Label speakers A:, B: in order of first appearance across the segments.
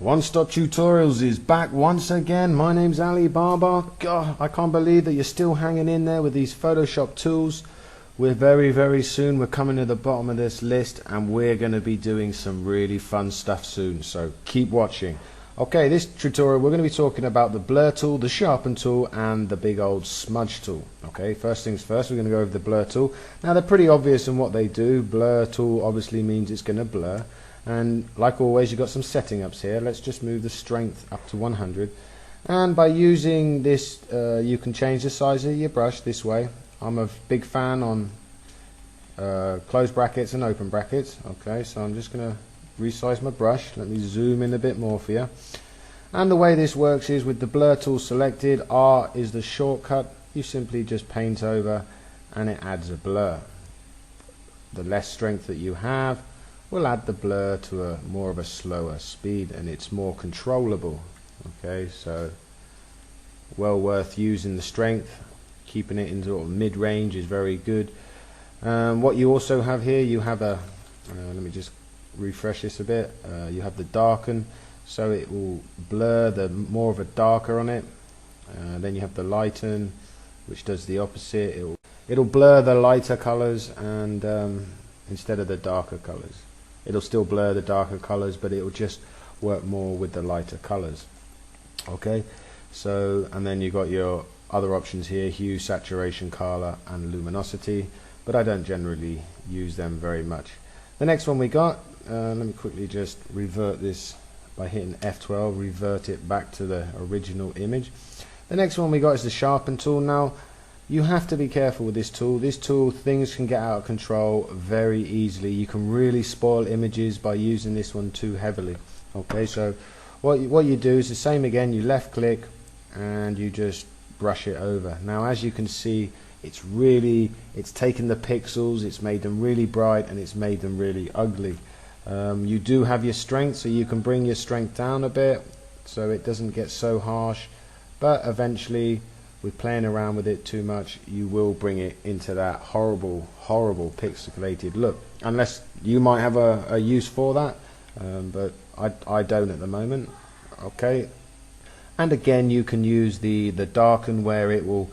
A: One Stop Tutorials is back once again. My name's Ali Baba. God, I can't believe that you're still hanging in there with these Photoshop tools. We're very soon, we're coming to the bottom of this list and we're going to be doing some really fun stuff soon, so keep watching. Okay, this tutorial we're going to be talking about the blur tool, the sharpen tool and the big old smudge tool. Okay, first things first, we're going to go over the blur tool. Now they're pretty obvious in what they do. Blur tool obviously means it's going to blur. And like always, you've got some setting ups here. Let's just move the strength up to 100. And by using this, you can change the size of your brush this way. I'm a big fan on closed brackets and open brackets. Okay, so I'm just going to resize my brush. Let me zoom in a bit more for you. And the way this works is with the blur tool selected, R is the shortcut. You simply just paint over and it adds a blur. The less strength that you have will add the blur to a more of a slower speed and it's more controllable. Okay, so well worth using the strength. Keeping it in sort of mid-range is very good. What you also have here, you have a let me just refresh this a bit. You have the darken, so it will blur the more of a darker on it. Then you have the lighten, which does the opposite. It'll blur the lighter colors and instead of the darker colors. It'll still blur the darker colors, but it'll just work more with the lighter colors. Okay, so and then you've got your other options here: hue, saturation, color and luminosity, but I don't generally use them very much. The next one we got, let me quickly just revert this by hitting F12, revert it back to the original image. The next one we got is the sharpen tool. Now you have to be careful with this tool. This tool, things can get out of control very easily. You can really spoil images by using this one too heavily. Okay, so what you do is the same again. You left click and you just brush it over. Now as you can see, it's taken the pixels, it's made them really bright and it's made them really ugly. You do have your strength, so you can bring your strength down a bit so it doesn't get so harsh, but eventually with playing around with it too much, you will bring it into that horrible pixelated look, unless you might have a use for that, but I don't at the moment. Okay, and again you can use the darken, where it'll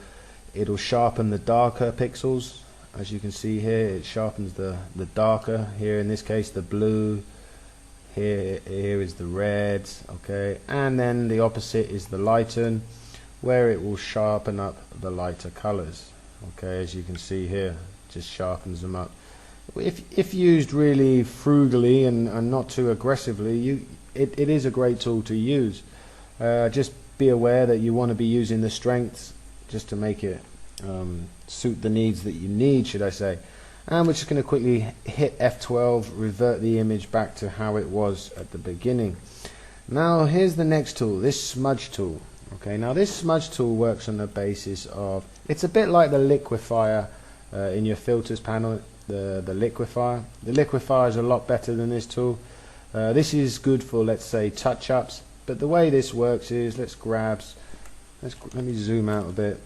A: sharpen the darker pixels. As you can see here, it sharpens the darker. Here in this case the blue, here is the red. Okay, and then the opposite is the lighten, where it will sharpen up the lighter colors. Okay, as you can see here, just sharpens them up. If used really frugally and not too aggressively, it is a great tool to use. Just be aware that you want to be using the strengths just to make it suit the needs that you need, should I say. And we're just going to quickly hit F12, revert the image back to how it was at the beginning. Now here's the next tool, this smudge tool. Okay, now this smudge tool works on the basis of, it's a bit like the liquefier in your filters panel, the liquefier. The liquefier is a lot better than this tool. This is good for, let's say, touch-ups, but the way this works is, let me zoom out a bit.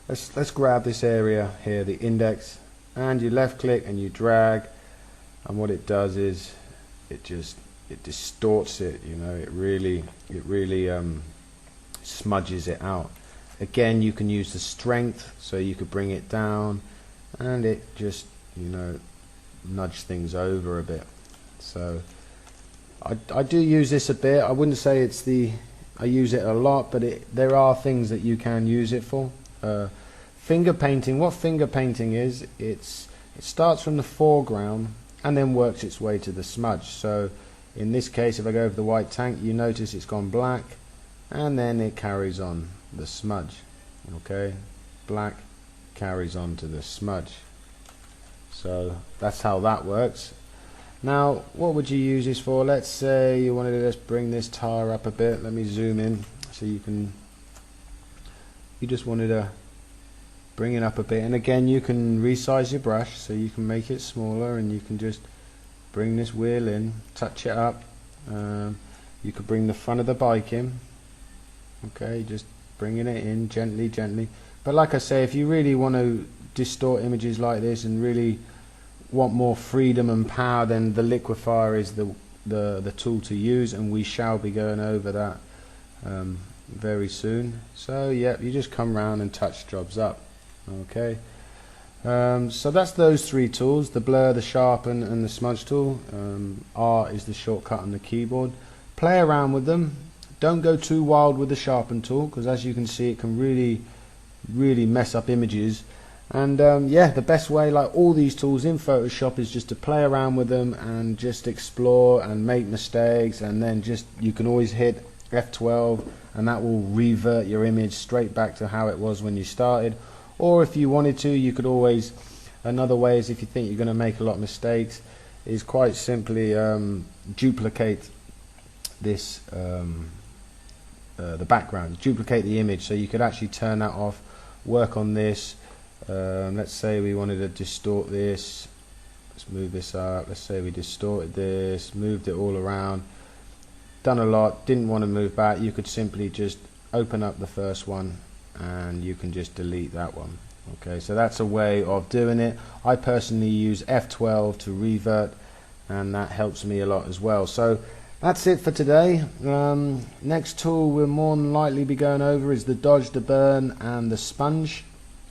A: Let's grab this area here, the index, and you left click and you drag, and what it does is it distorts it, you know, it really smudges it out. Again, you can use the strength, so you could bring it down and it just, you know, nudge things over a bit. So I do use this a bit. I wouldn't say I use it a lot, but there are things that you can use it for. Finger painting, what finger painting is, it starts from the foreground and then works its way to the smudge. So in this case, if I go over the white tank, you notice it's gone black and then it carries on the smudge. Okay, black carries on to the smudge. So that's how that works. Now what would you use this for? Let's say you wanted to just bring this tire up a bit. Let me zoom in so you just wanted to bring it up a bit, and again you can resize your brush so you can make it smaller, and you can just bring this wheel in, touch it up. You could bring the front of the bike in. Okay, just bringing it in gently. But like I say, if you really want to distort images like this and really want more freedom and power, then the liquefier is the tool to use, and we shall be going over that very soon. So yeah, you just come around and touch jobs up. Okay, so that's those three tools: the blur, the sharpen, and the smudge tool. R is the shortcut on the keyboard. Play around with them. Don't go too wild with the sharpen tool, because as you can see, it can really mess up images. And yeah, the best way, like all these tools in Photoshop, is just to play around with them and just explore and make mistakes, and then just you can always hit F12 and that will revert your image straight back to how it was when you started. Or if you wanted to, you could always, another way is, if you think you're going to make a lot of mistakes, is quite simply duplicate this the background, duplicate the image. So you could actually turn that off, work on this. Let's say we wanted to distort this. Let's move this up. Let's say we distorted this, moved it all around, done a lot, didn't want to move back. You could simply just open up the first one and you can just delete that one. Okay, so that's a way of doing it. I personally use F12 to revert, and that helps me a lot as well. So that's it for today. Next tool we'll more than likely be going over is the dodge, the burn, and the sponge.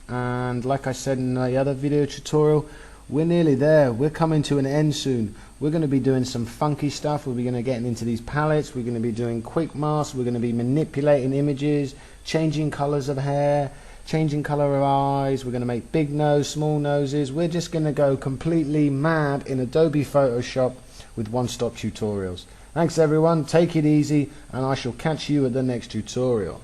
A: And like I said in the other video tutorial, we're nearly there. We're coming to an end soon. We're going to be doing some funky stuff. We'll be going to get into these palettes. We're going to be doing quick masks. We're going to be manipulating images, changing colors of hair, changing color of eyes. We're going to make big nose, small noses. We're just going to go completely mad in Adobe Photoshop with one-stop tutorials. Thanks everyone, take it easy, and I shall catch you at the next tutorial.